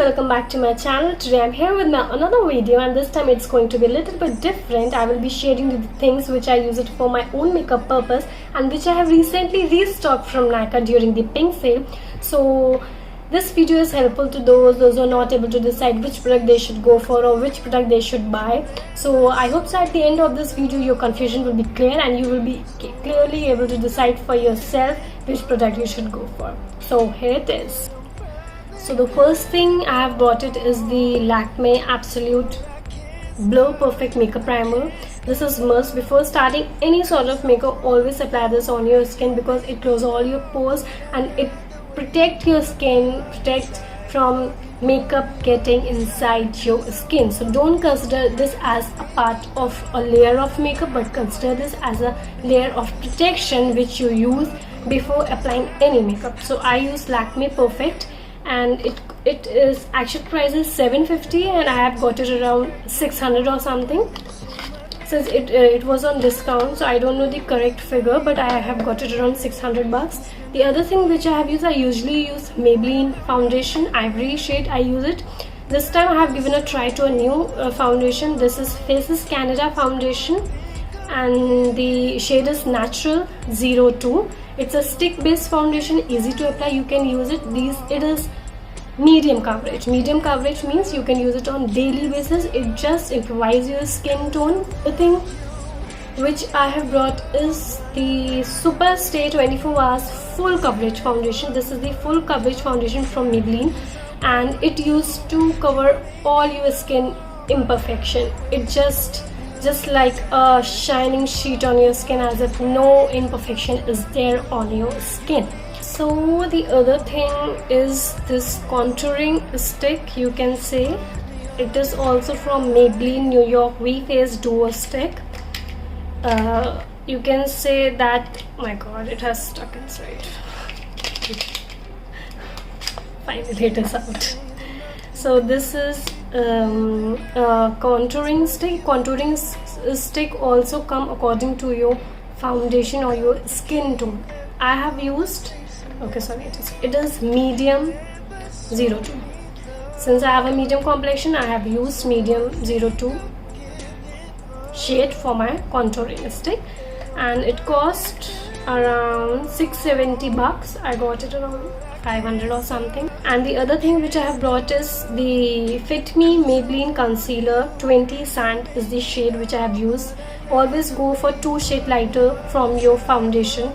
welcome back to my channel. Today I'm here with another video, and this time it's going to be a little bit different. I will be sharing you the things which I use it for my own makeup purpose and which I have recently restocked from Nykaa during the pink sale. So this video is helpful to those who are not able to decide which product they should go for or which product they should buy. So I hope so at the end of this video your confusion will be clear and you will be clearly able to decide for yourself which product you should go for. So here it is. So the first thing I have bought it is the Lakme Absolute Blur Perfect Makeup Primer. This is must. Before starting any sort of makeup, always apply this on your skin because it closes all your pores and it protects your skin, protects from makeup getting inside your skin. So don't consider this as a part of a layer of makeup, but consider this as a layer of protection which you use before applying any makeup. So I use Lakme Perfect, and it is actual price is $750 and I have got it around 600 or something, since it was on discount. So I don't know the correct figure, but I have got it around 600 bucks. The other thing which I have used, I usually use Maybelline foundation ivory shade. I use it. This time I have given a try to a new foundation. This is Faces Canada foundation and the shade is Natural 02. It's a stick based foundation, easy to apply. You can use it. It is medium coverage. Medium coverage means you can use it on daily basis. It just improvises your skin tone. The thing which I have brought is the Super Stay 24 Hours Full Coverage Foundation. This is the full coverage foundation from Maybelline and it used to cover all your skin imperfection. It just like a shining sheet on your skin, as if no imperfection is there on your skin. So the other thing is this contouring stick, you can say. It is also from Maybelline New York V Face Duo Stick. You can say that, oh my god, it has stuck inside. Finally it is out. So this is a contouring stick. Contouring stick also come according to your foundation or your skin tone. I have used, it is medium 02. Since I have a medium complexion, I have used medium 02 shade for my contouring stick, and it cost around 670 bucks. I got it around 500 or something. And the other thing which I have brought is the Fit Me Maybelline Concealer 20 Sand is the shade which I have used. Always go for 2 shades lighter from your foundation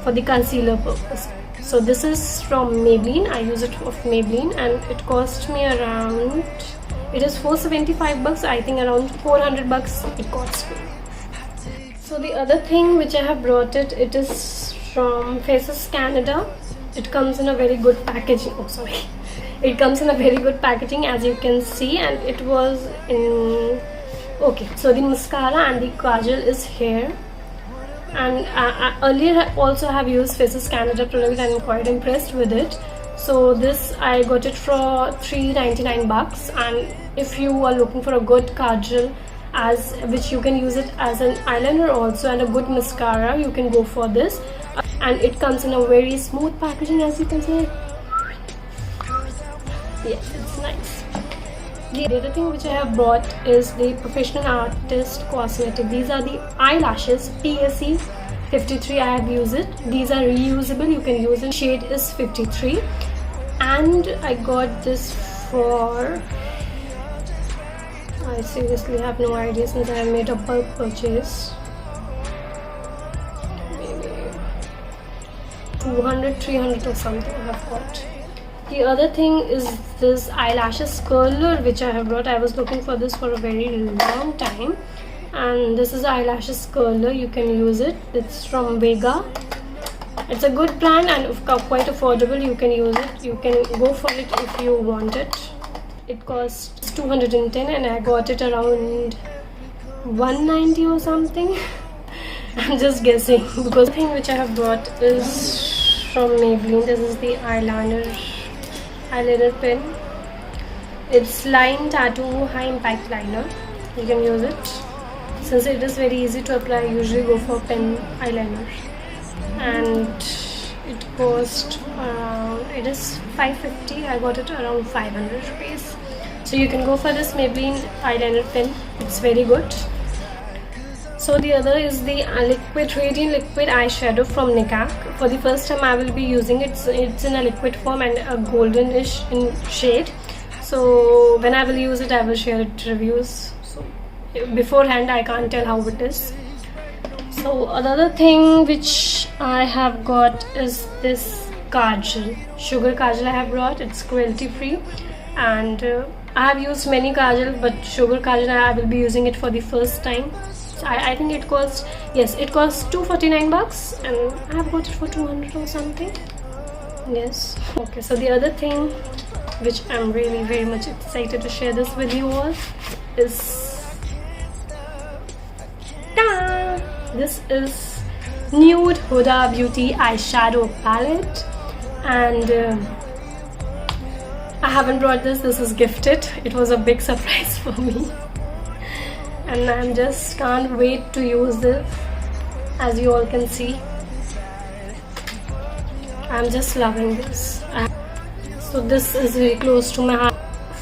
for the concealer purpose. So this is from Maybelline. I use it of Maybelline and it cost me around, it is 475 bucks. I think around 400 bucks it cost me. So the other thing which I have brought it is from Faces Canada. It comes in a very good packaging. It comes in a very good packaging, as you can see, and it was in so the mascara and the kajal is here. And earlier I also have used Faces Canada product and I'm quite impressed with it. So this I got it for $399 bucks, and if you are looking for a good kajal which you can use it as an eyeliner also, and a good mascara, you can go for this. And it comes in a very smooth packaging, as you can see. Yes, it's nice. The other thing which I have brought is the Professional Artist Cosmetic. These are the eyelashes, PSE 53. I have used it. These are reusable, you can use it. Shade is 53, and I got this for, I seriously have no idea since I made a bulk purchase. 200, 300 or something I have got. The other thing is this eyelashes curler which I have brought. I was looking for this for a very long time, and this is eyelashes curler. You can use it. It's from Vega. It's a good brand and quite affordable. You can use it. You can go for it if you want it. It costs 210 and I got it around 190 or something. I'm just guessing, because the thing which I have brought is from Maybelline. This is the eyeliner pen. It's Line Tattoo High Impact Liner. You can use it. Since it is very easy to apply, I usually go for pen eyeliner. And it cost around, it is 550. I got it around 500 rupees. So you can go for this Maybelline eyeliner pen. It's very good. So the other is the Radiant Liquid Eyeshadow from Nikak. For the first time I will be using it. It's in a liquid form and a goldenish in shade. So when I will use it, I will share it reviews. So beforehand I can't tell how it is. So another thing which I have got is this kajal, sugar kajal I have brought. It's cruelty free, and I have used many kajal, but sugar kajal I will be using it for the first time. So I think it costs, yes, it costs 249 bucks, and I have got it for 200 or something. Yes. Okay, so the other thing which I'm really very much excited to share this with you all is this is Nude Huda Beauty eyeshadow palette, and I haven't brought this is gifted. It was a big surprise for me, and I'm just can't wait to use this. As you all can see, I'm just loving this. So this is very close to my heart.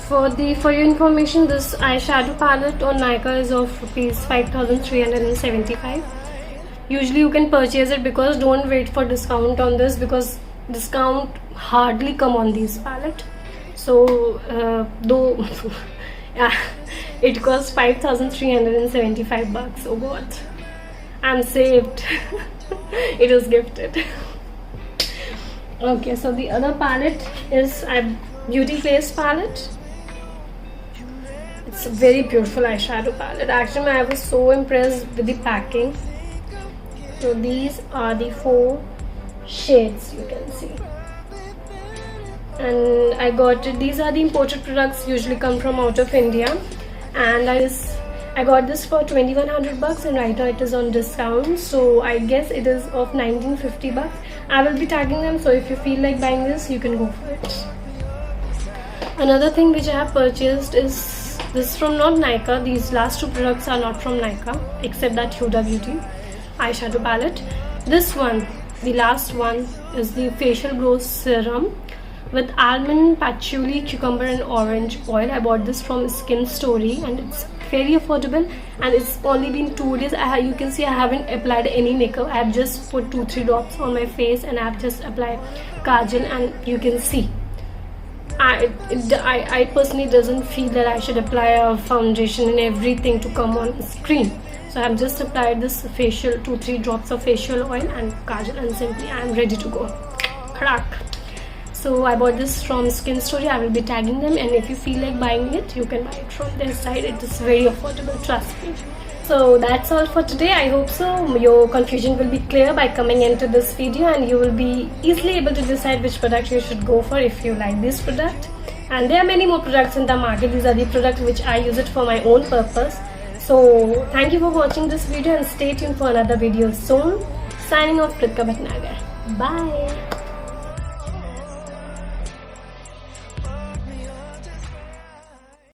For your information, this eyeshadow palette on Nykaa is of rupees 5,375. Usually you can purchase it, because don't wait for discount on this, because discount hardly come on these palette. So though yeah, it costs 5,375 bucks. Oh god, I'm saved. It was gifted. Okay, so the other palette is Beauty Face palette. It's a very beautiful eyeshadow palette. Actually, I was so impressed with the packing. So these are the 4 shades you can see, and I got it. These are the imported products, usually come from out of India, and I got this for 2,100 bucks, and right now it is on discount, so I guess it is of 1,950 bucks. I will be tagging them, so if you feel like buying this, you can go for it. Another thing which I have purchased is this from not Nykaa. These last 2 products are not from Nykaa, except that Huda Beauty eyeshadow palette. This one, the last one, is the facial glow serum with almond, patchouli, cucumber and orange oil. I bought this from Skin Story, and it's very affordable, and it's only been 2 days. You can see I haven't applied any makeup. I have just put 2-3 drops on my face, and I have just applied kajal, and you can see I personally doesn't feel that I should apply a foundation and everything to come on screen. So I have just applied this facial 2-3 drops of facial oil and kajal, and simply I am ready to go. Crack. So I bought this from Skin Story. I will be tagging them, and if you feel like buying it, you can buy it from their site. It is very affordable, trust me. So that's all for today. I hope so your confusion will be clear by coming into this video, and you will be easily able to decide which product you should go for if you like this product. And there are many more products in the market. These are the products which I use it for my own purpose. So thank you for watching this video, and stay tuned for another video soon. Signing off, Pritka Bhatnagar. Bye.